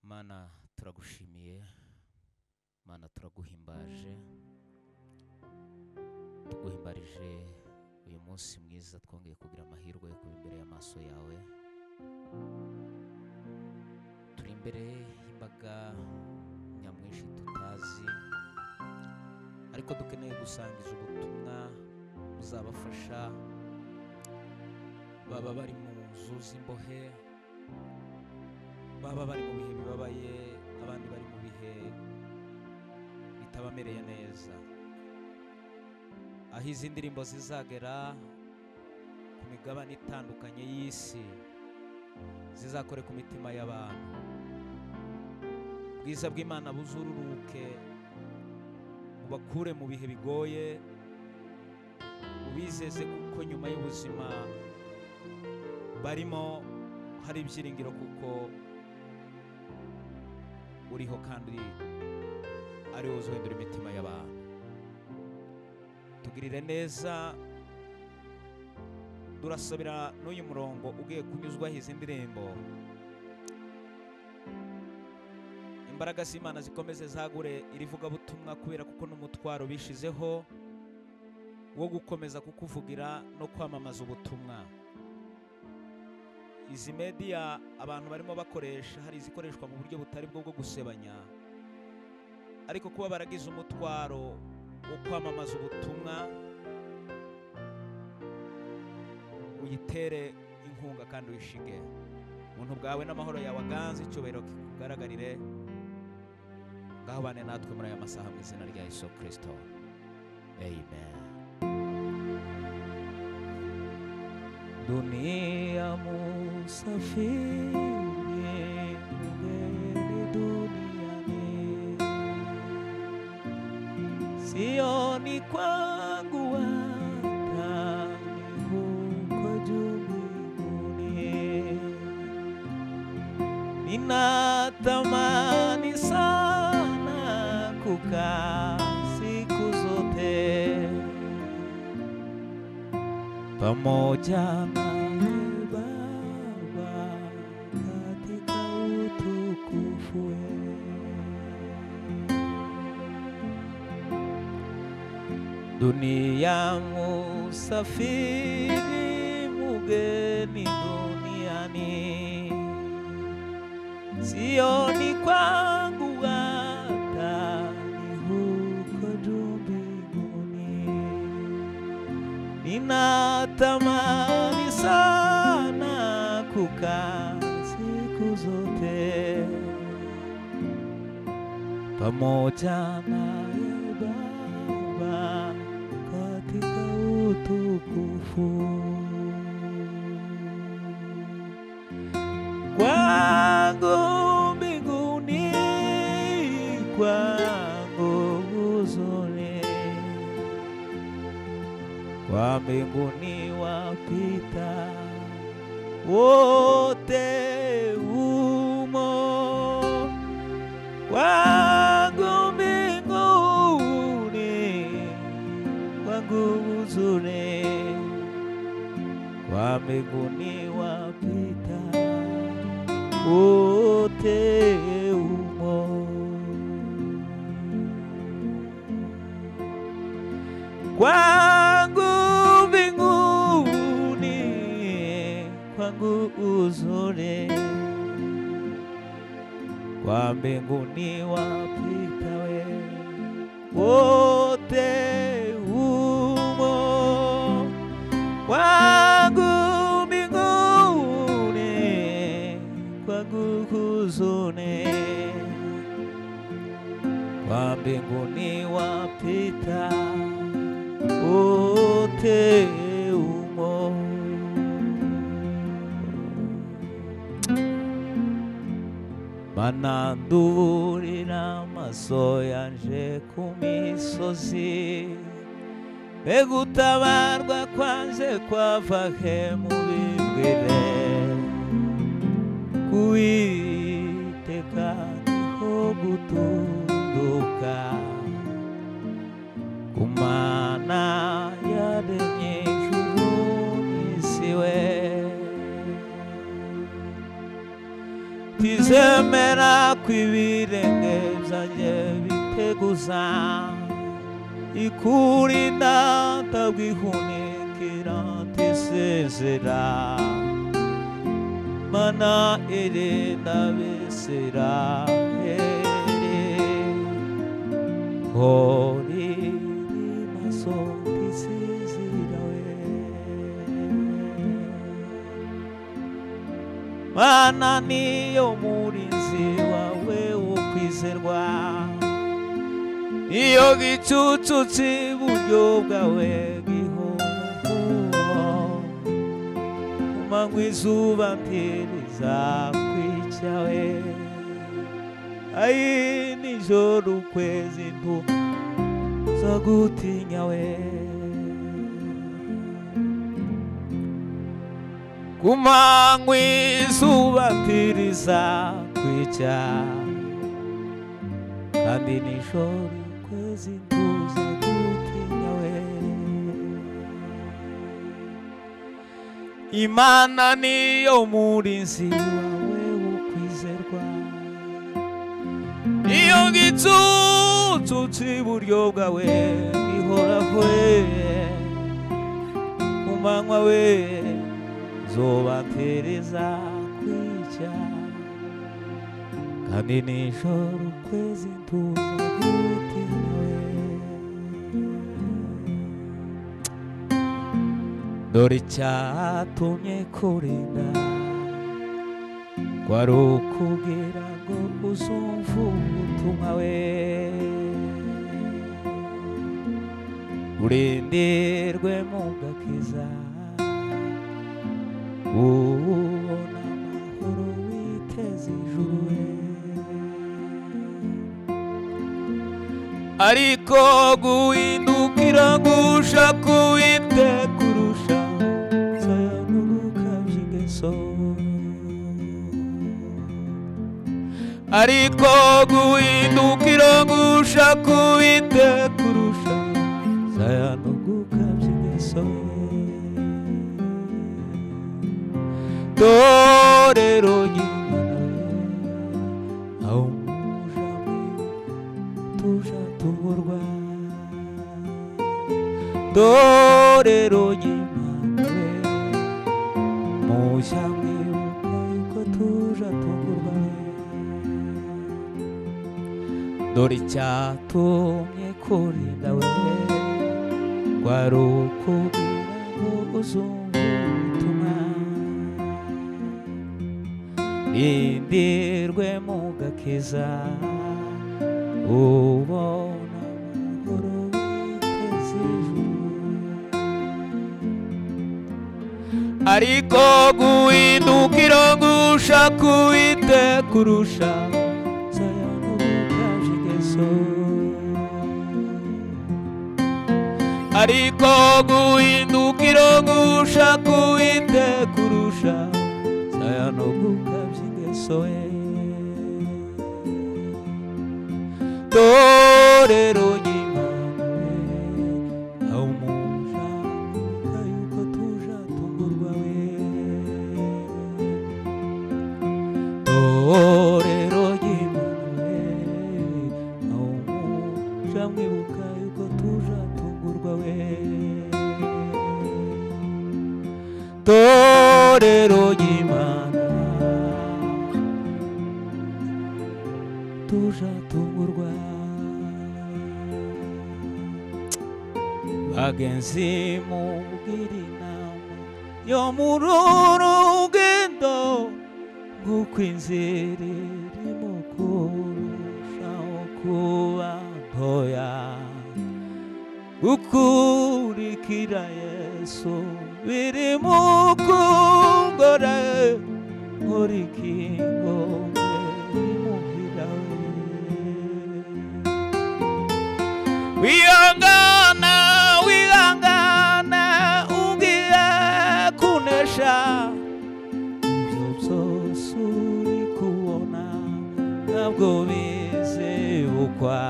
Mana turagushimiye, Mana turaguhimbaje, tuguhimbarije uyu munsi mwiza twongeye kugira amahirwe yo kuba imbere y'amaso yawe. Turi imbere y'imbaga nyamwinshi tutazi, ariko dukeneye gusangiza ubutumwa buzabafasha, baba bari mu nzu z'imbohe, baba bari mu bihe bibabaye, abandi bari mu bihe bitabamereye neza. Aho izi ndirimbo zizagera ku migabane itandukanye y'isi, zizakore ku mitima y'abantu, ubwiza bw'Imana buzururuke, ubakure mu bihe bigoye, ubizeze kuko nyuma y'ubuzima barimo hari ibyiringiro, kuko uriho kandi ari wowe uzuhindura imitima y'abantu. Tugirire neza, durasabira n'uyu murongo ugiye kunyuzwaho izi ndirimbo, imbaraga z'Imana zikomeze zagure iri vugabutumwa, kubera kuko n'umutwaro bishizeho wo gukomeza kukuvugira no kwamamaza ubutumwa. Izi media abantu barimo bakoresha, hari izikoreshwa mu buryo butari bwo gusebanya, ariko kuba baragize umutwaro wo kwamamaza ubutumwa, uyitere inkunga kandi wishige. Ubuntu bwawe n'amahoro yawe aganze, icyubahiro kikugaragarire. Ngaho bane natwe muri aya masaha mu izina rya Yesu Kristo, amen. Dunia musafiri mgeni duniani, sioni kwangu hata huko juu mbinguni. Ninatamani sana kukaa siku zote pamoja nawe Baba katika utukufu. Dunia musafiri mgeni duniani, sioni kwangu hata ni huko juu mbinguni. Ninatamani sana kukaa siku zote pamoja nawe Baba katika utukufu. Kwangu mbinguni, kwangu huzuni, kwa mbinguni wapita wote umo. Kwangu mbinguni, kwangu huzuni, kwa mbinguni wapita wote umo. Kwangu mbinguni, kwangu huzuni, kwa mbinguni wapita wote umo. Kwangu mbinguni, kwangu huzuni, kwa mbinguni wapita wote umo. Mana ndurira amaso yanje ku misozi, mbega utabarwa kwanje kwava he mu bibwire. Kuwiteka niho gutunduka, ku Mana yaremye ijuru n'isi we. tizemera kw'ibirenge byanjye biteguza ikurinda tabwihunikira tisezera mana erenda besera hori maso tisezera mana niyo murinzi wawe ukwizerwa iyo gicucu cy'iburyo bwawe gihoraho umanywa izuba ntirizakwicawe ayi nijoro ukwezi ntuzagutinyawe kumanywa izuba ntirizakwica kandi nijoro ukwezi ntuzagutinyawe Imana niyo murinzi wawe ukwizerwa iyo gicucu cy'iburyo bwawe gihoraho ku manywa we zoba ntirizakwica kandi nijoro ukwezi ntuzagutinyawe dore icyatumye kurinda kwari ukubwira ngo uzumve ubutumwa we urindirwe mu gakiza ubona amahoro witeze ijuru we ariko guhindukira gushaka Uwiteka kurusha sayanoguka by'ingeso ariko guhindukira gushaka Uwiteka kurusha sayanoguka by'ingeso torero nyina aho tuja tuburwa torero nyina mushya mwibuka yuko tuja tuburwa dore icyatumye kurinda we kwari ukubwira ngo uzumve ubutumwa rindirwe mu gakiza ubona amahoro witeze ijuru ariko guhindukira gushaka Uwiteka kurusha sayanoguka by'ingeso ariko guhindukira gushaka Uwiteka kurusha sayanoguka by'ingeso torero nyimana aho umuja yuko tuja tungurwa we torero nyimana aho umuja mwibuka yuko tuja tungurwa we torero nyimana tuja tungurwa bagenzi mubwira inama yo muri uru rugendo nk'uko inzira irimo kurushaho kuba ntoya gukurikira Yesu biri mu kungora nkora ikingombe imuhira wihangana wihangana ugiye kunesha ibyo byose uri kubona ntabwo bizibukwa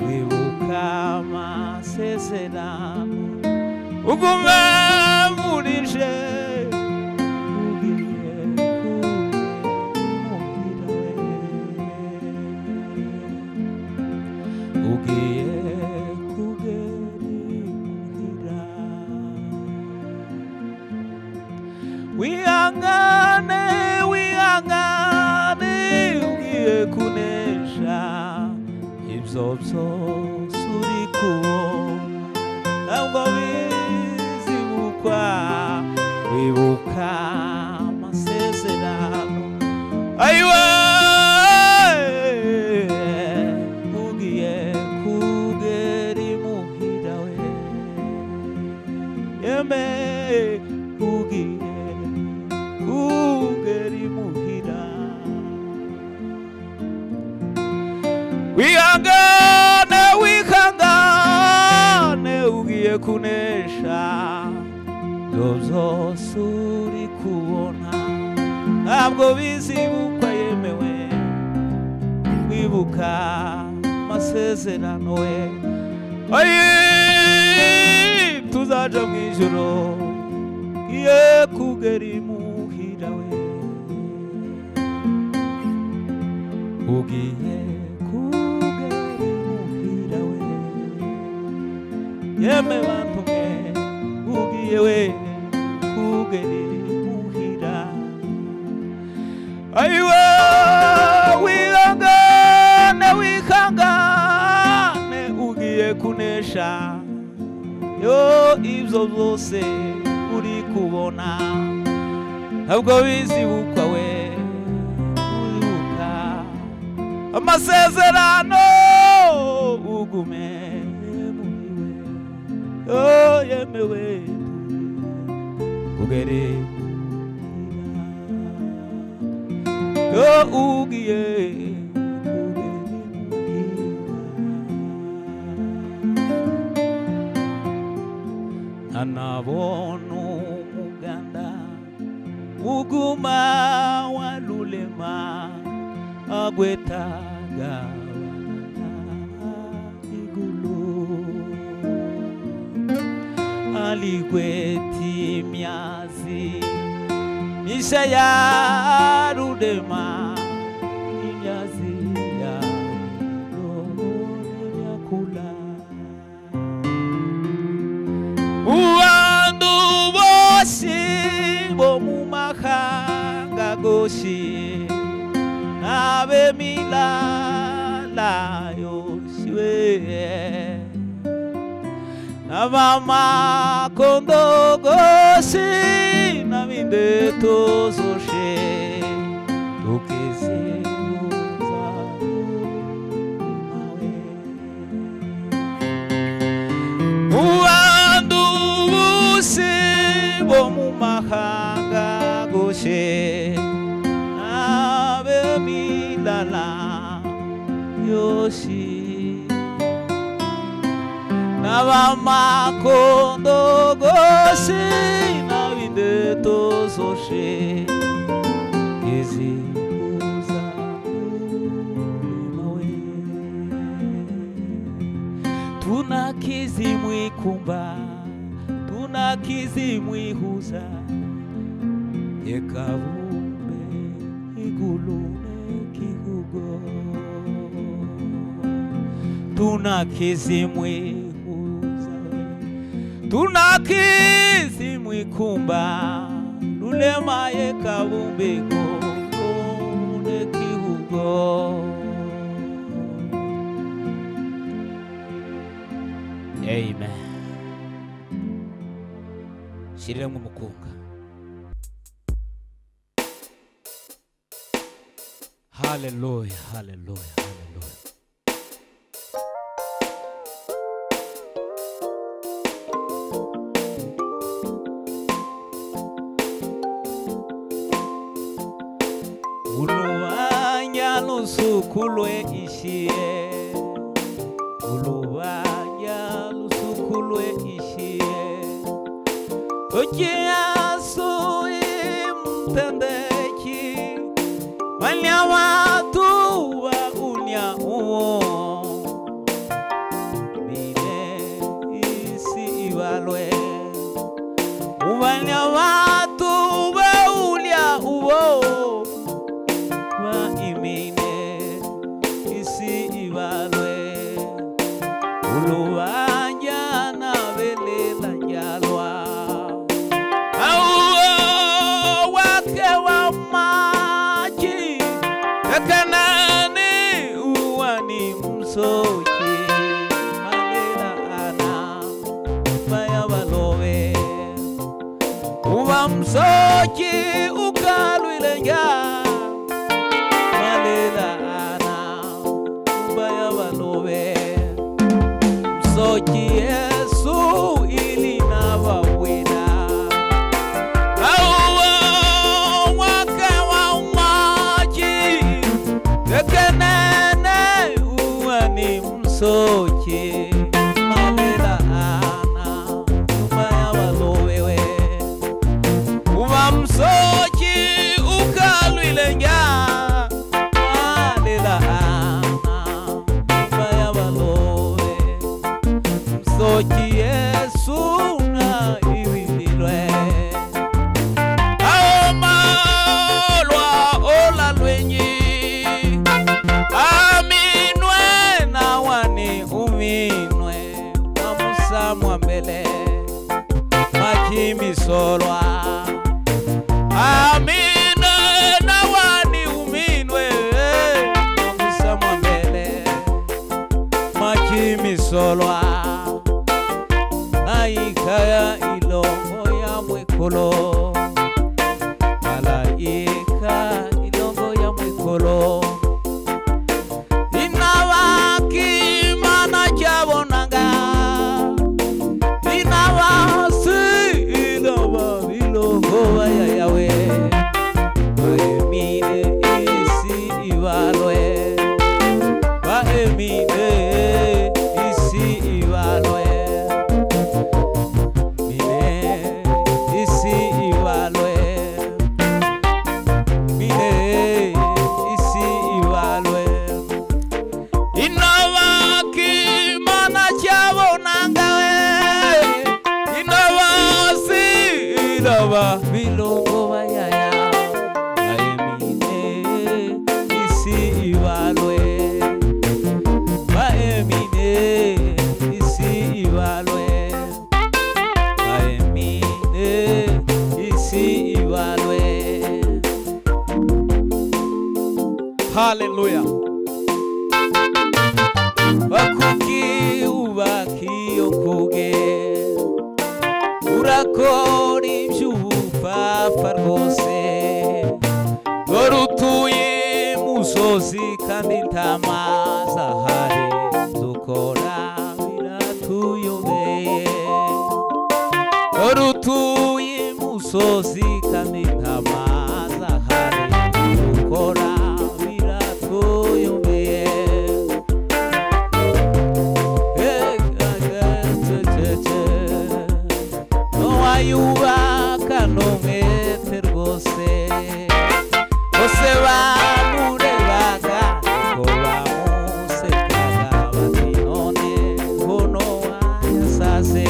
wibuka amasezerano ugume muri je ugiye ibyo byose uri kubona ntabwo bizibukwa wibuka amasezerano ayiwe ugiye kugera imuhira we yeme ugiye kugera imuhira wihangane wihangane ugiye kunesha ibyo byose uri kubona ntabwo bizibukwa yemewe wibuka amasezerano we ayi tuzaja mu ijoro iye kugera imuhira we ugiye kugera imuhira we yeme bantu mwe ugiye we kugera imuhira ayiwe wihangane wihangane ugiye kunesha yo ibyo byose uri kubona ntabwo bizibukwa we wibuka amasezerano ugume muri we yo yemewe kugere yo ugiye anabona umuganda uguma walulema agwetaga igulu aligweti myazi misha ya rudema imyazi ya yakula uwandu boshi bo mumahanga goshi nabe milala yoshiwe nabama kondogoshi nabinde tozoshe tukezi uwandu busi bo mumahanga goshe nabe milala yoshi nabama kondogoshi nabinde tozoshe ezibuza mawe tunakizimwikumba tunakizimwihuza yekabumbe igulume kihugo tunakizimwihuza tunakizimwikumba lulema yekabumbe igulume kihugo. Amen. Shirira mu mukunga. Hallelujah, hallelujah, hallelujah. Uluwanya lusukulwe ishie. Uluwanya lusukulwe ishie. Okiasu imtendeki. Wanya watu wa unya uo. Mine isi ibalwe. Wanya watu wa unya uo. Wa imine isi ibalwe. Uluwanya na belela nyalwa. Auo wake wa maji. Kanani uwani msoji. msoki Yesu ili na wawina auwa wake wa umaji kekenene uwa ni msoki malela ana umaya walowewe uwa msoki ukalwile nga malela ana umaya walowe msoki Yesu na iwililwe aomalwa ola lwenyi aminwe na wani uminwe wamusa mwambele makimi solwa amine na wani uminwe wamusa mwambele makimi solwa Malaika ilongo ya mwekolo Malaika ilongo ya mwekolo Inawaki mana jabonanga Inawasi ilawa ilongo ya yawe Waemine isi iwalwe Waemine isi iwalwe Bilongo bayaya Baemine isi iwalwe Baemine isi iwalwe Baemine isi iwalwe Hallelujah Bakuki ubaki okuge Urakori mshufa rwose Gorutuye musozi kandi ntama zahari dukora biratuyobeye Gorutuye musozi kandi ntama zahari dukora biratuyobeye Ayuba nomete rwose bose bamurebaga ngo bamusekaga bati none hono wayasaze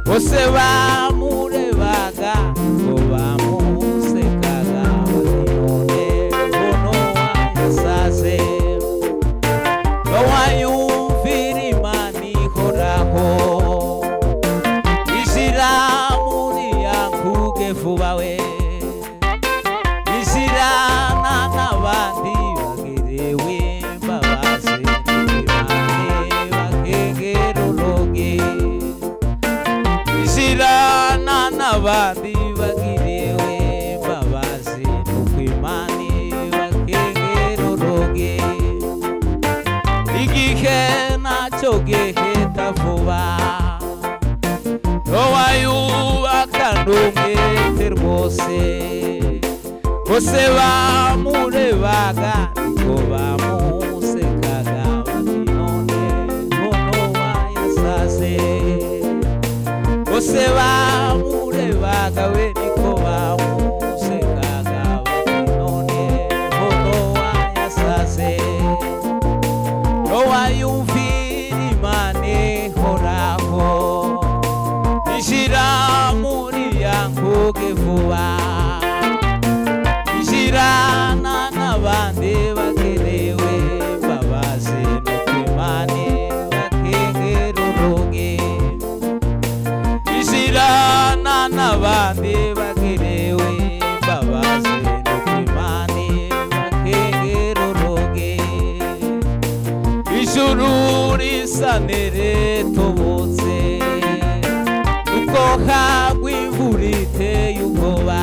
bose bamurebaga ngo bamusekaga bati none hono wayasaze wayumvira Imana ihoraho vuba we Isirana n'abandi bagerewe mbabazi Imane bakengerologe Isirana n'abandi bagerewe mbabazi Nuko Imane bakengerologe Igihe nacyo gihita vuba Ayuba nomete rwose bose bamurebaga ngo bamusekaga bati none hono wayasaze bose bamurebaga we niko bamusekaga bati none hono wayasaze wayumvira Imana ihoraho Ishira muri yankuge vuba Ishirana n'abandi bagerewe babaze Nuko Imana bakengerologe Ishirana n'abandi bagerewe babaze Nuko Imana bakengerologe Ijuru risa neretobotse hagwa imvura iteye ubwoba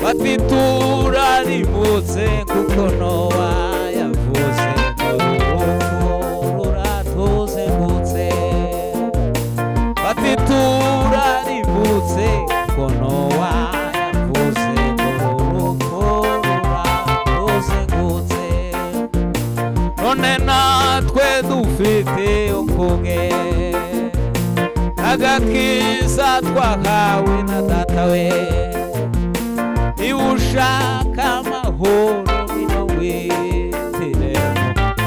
batitura rimutse kuko Nowa yavuze urupfu rurato dufite ukuge agakiza twahawe na data we niba ushaka amahoro bino wihitiremo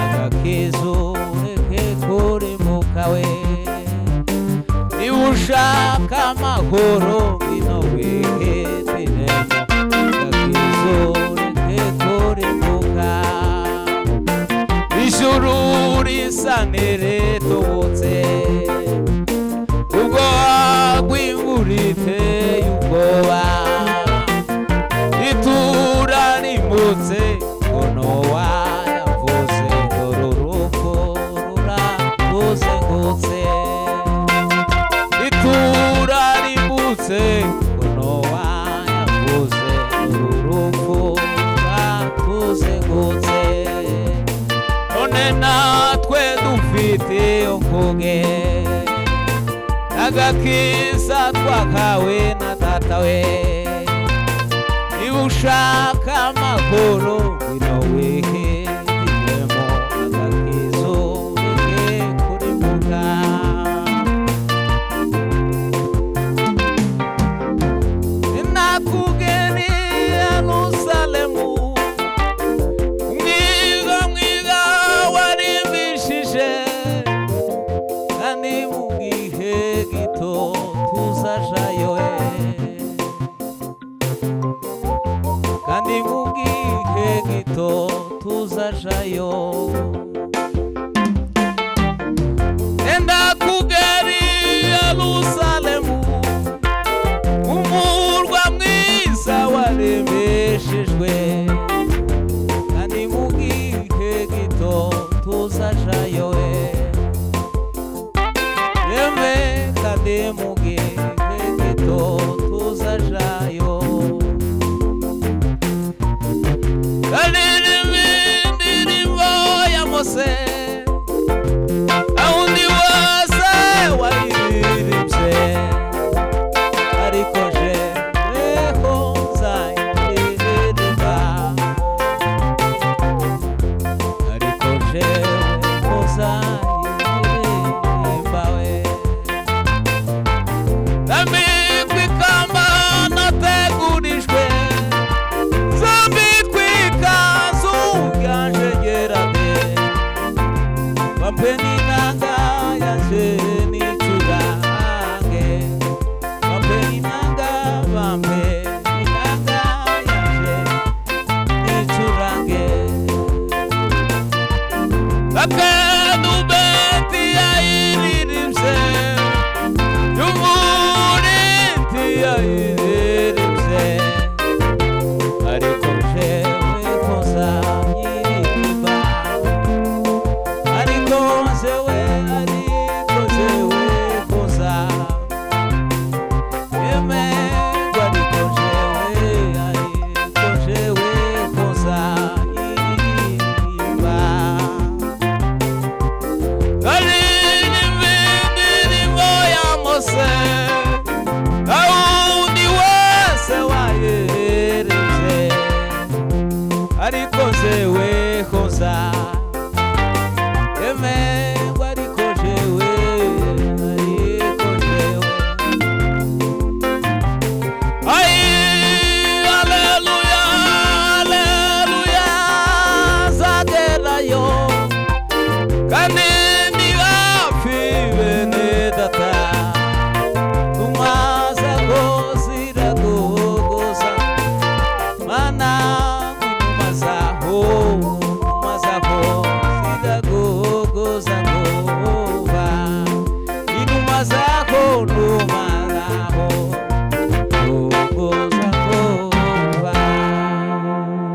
agakiza ureke kurimuka we niba ushaka amahoro bino wihitiremo agakiza ureke kurimuka ijuru risa n'iritubutse ubwo wagwimvura iteye ubwoba itura rimutse ngo Nowa yavuze uru rupfu rurakuzengurutse itura rimutse ngo Nowa yavuze uru rupfu rurakuzengurutse none natwe dufite ukuge agakiza twakawe na data we niba ushaka amahoro bino wihitiremo agakiza ureke kurimuka nakugeni Yerusalemu umwiga warimbishije kandi mu gihe gito tuzajayo kandi mu gihe gito tuzajayo enda kugera Yerusalemu umurwa mwiza waremeshejwe kandi mu gihe gito tuzajayo yeme kandi mu gihe gito tuzajayo indirimbo ya Mose awundi wose wayiririmbye ariko jeweho nzayiririmba ariko jeweho nzayiririmba we ndambikwa ikamba nategurijwe bampe n'inanga yaje nicurange bampe n'inanga bampe n'inanga yaje nicurange